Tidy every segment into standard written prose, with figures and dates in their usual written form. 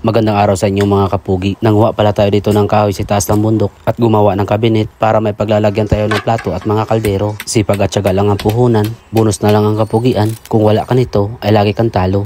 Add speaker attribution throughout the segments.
Speaker 1: Magandang araw sa inyo mga kapugi. Nanghuwa pala tayo dito ng kahoy sa taas ng bundok at gumawa ng kabinet para may paglalagyan tayo ng plato at mga kaldero. Sipag at syaga lang ang puhunan, bonus na lang ang kapugian. Kung wala ka nito ay lagi kang talo.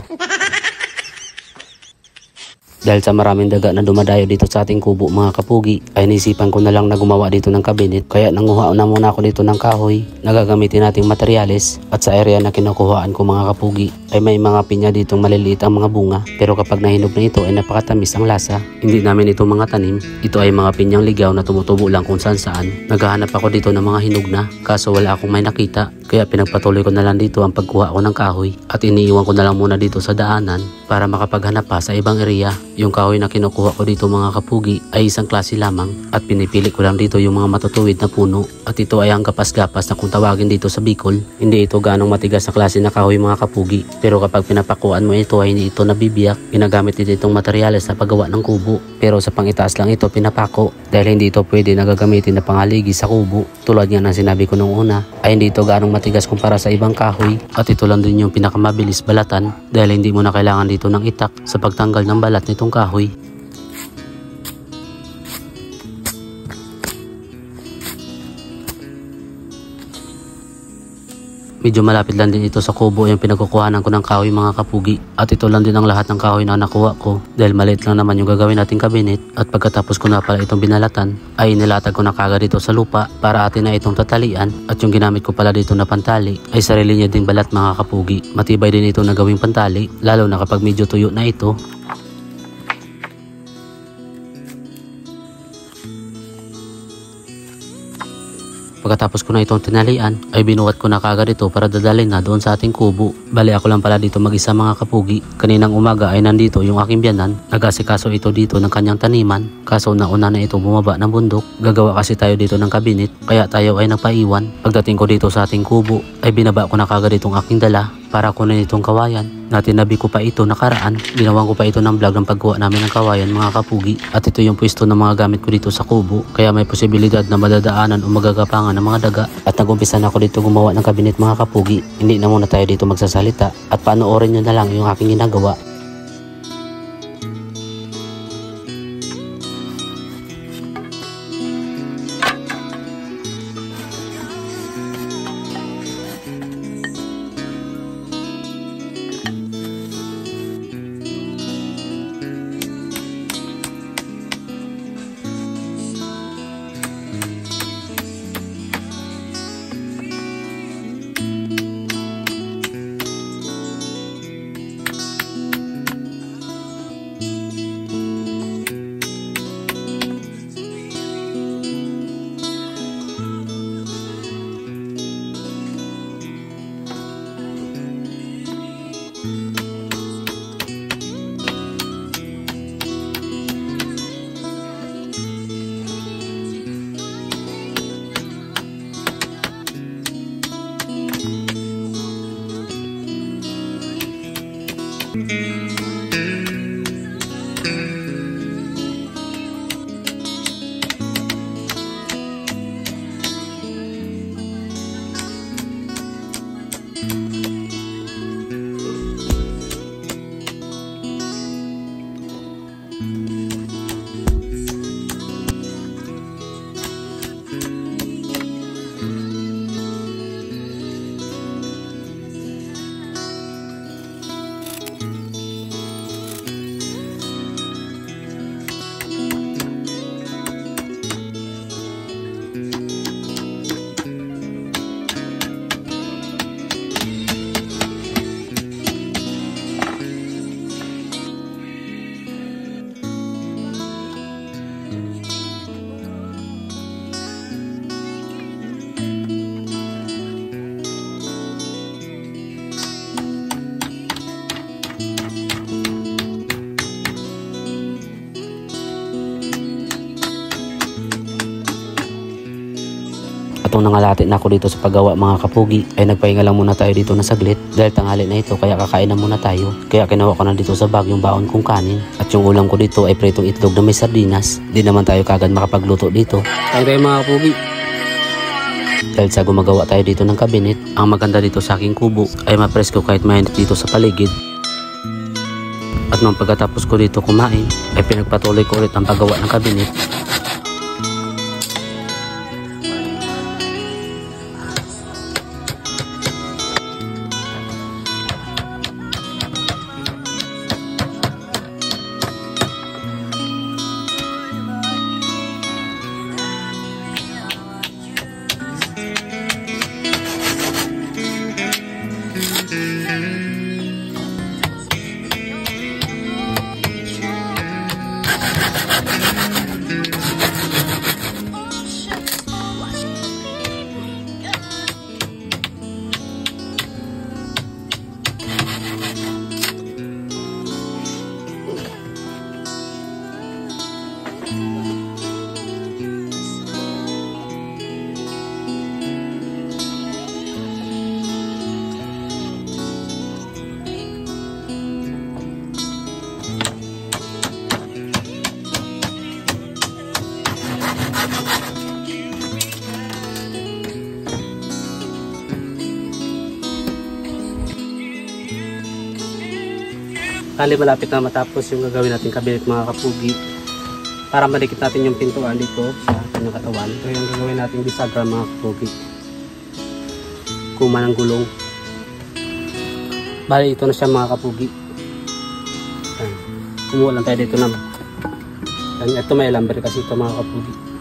Speaker 1: Dahil sa maraming daga na dumadayo dito sa ating kubo mga kapugi, ay naisipan ko na lang na gumawa dito ng kabinet. Kaya nanguha na muna ako dito ng kahoy na gagamitin nating materyales. At sa area na kinukuhaan ko mga kapugi ay may mga pinya ditong maliliit ang mga bunga. Pero kapag nahinog na ito ay napakatamis ang lasa. Hindi namin ito mga tanim. Ito ay mga pinyang ligaw na tumutubo lang kung saan saan. Naghahanap ako dito ng mga hinog na, kaso wala akong may nakita. Kaya pinagpatuloy ko na lang dito ang pagkuha ko ng kahoy. At iniiwan ko na lang muna dito sa daanan para makapaghanap pa sa ibang area. Yung kahoy na kinukuha ko dito mga kapugi ay isang klase lamang at pinipili ko lang dito yung mga matutuwid na puno. At ito ay ang gapas-gapas na kung tawagin dito sa Bicol. Hindi ito ganong matigas na klase na kahoy mga kapugi. Pero kapag pinapakuan mo ito ay hindi ito nabibiyak. Ginagamit dito itong materyales sa paggawa ng kubo. Pero sa pangitaas lang ito pinapako dahil hindi ito pwede na gagamitin na pangaligi sa kubo. Tulad nga ng sinabi ko nung una ay hindi ito ganong matigas kumpara sa ibang kahoy. At ito lang din yung pinakamabilis balatan dahil hindi mo na kailangan dito ng itak sa pagtanggal ng balat nitong kahoy. Medyo malapit lang din ito sa kubo yung pinagkukuhanan ko ng kahoy mga kapugi. At ito lang din ang lahat ng kahoy na nakuha ko dahil maliit lang naman yung gagawin nating kabinet. At pagkatapos ko na pala itong binalatan ay nilatag ko na kagad dito sa lupa para atin na itong tatalian. At yung ginamit ko pala dito na pantali ay sarili niya ding balat mga kapugi. Matibay din ito na gawing pantali lalo na kapag medyo tuyo na ito. Pagkatapos ko na itong tinalian ay binuhat ko na kagad ito para dadalhin na doon sa ating kubo. Bali ako lang pala dito mag-isa mga kapugi. Kaninang umaga ay nandito yung aking biyanan. Nag-asikaso ito dito ng kanyang taniman. Kaso nauna na ito bumaba ng bundok. Gagawa kasi tayo dito ng kabinet kaya tayo ay nagpaiwan. Pagdating ko dito sa ating kubo ay binaba ko na kagad itong aking dala para kunin itong kawayan. Natinabi ko pa ito nakaraan. Ginawan ko pa ito ng vlog ng pagkuha namin ng kawayan mga kapugi. At ito yung pwesto ng mga gamit ko dito sa kubo. Kaya may posibilidad na madadaanan o magagapangan ng mga daga. At nagumpisa na ako dito gumawa ng kabinet mga kapugi. Hindi na muna tayo dito magsasalita. At panoorin nyo na lang yung aking ginagawa. At nung nangalati na ako dito sa paggawa mga kapugi ay nagpahinga lang muna tayo dito na saglit dahil tanghali na ito kaya kakain na muna tayo. Kaya kinuha ko na dito sa bag yung baon kong kanin. At yung ulam ko dito ay pritong itlog na may sardinas. Di naman tayo kagad makapagluto dito. Kain tayo mga kapugi. Dahil sa gumagawa tayo dito ng kabinet, ang maganda dito sa aking kubo ay mapresko kahit mainit dito sa paligid. At nung pagkatapos ko dito kumain, ay pinagpatuloy ko ulit ang paggawa ng kabinet. Kali malapit na matapos yung gagawin natin kabinet mga kapugi. Para madikit natin yung pintuan dito sa ating katawan. Ito yung gagawin natin bisagra mga kapugi. Kuma ng gulong. Bali ito na siya mga kapugi. Kumuha lang tayo dito na. Ito may lumber kasi ito mga kapugi.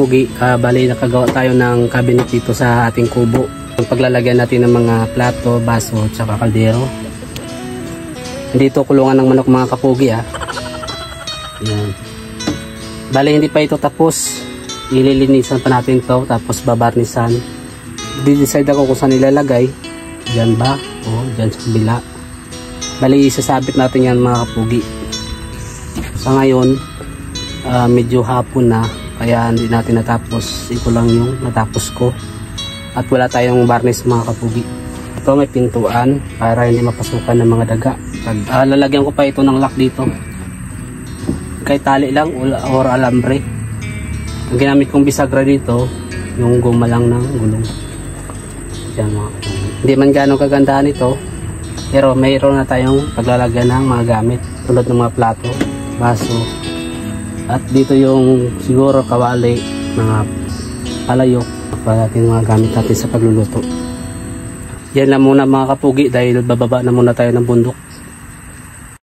Speaker 1: Pugi, bali nakagawa tayo ng cabinet dito sa ating kubo. Ang paglalagyan natin ng mga plato, baso, tsaka kaldero. Dito kulungan ng manok mga kapugi Yan. Bali hindi pa ito tapos. Ililinisan pa natin to tapos babarnisan. Di-decide ako kung saan nilalagay. Diyan ba? O diyan sa kabila. Bali isasabit natin yan mga kapugi. Sa ngayon, medyo hapon na. Kaya hindi natin natapos. Ito lang yung natapos ko. At wala tayong varnish mga kapugi. Ito may pintuan para hindi mapasukan ng mga daga. Lalagyan ko pa ito ng lock dito. Kahit tali lang or alambre. Ang ginamit kong bisagra dito, yung guma lang ng gulong. Yan mga kapugi. Hindi man gano'ng kagandahan ito. Pero mayroon na tayong paglalagyan ng mga gamit. Tulad ng mga plato, baso. At dito yung siguro kawali, mga palayok para natin mga gamit natin sa pagluluto. Yan lang muna mga kapugi dahil bababa na muna tayo ng bundok.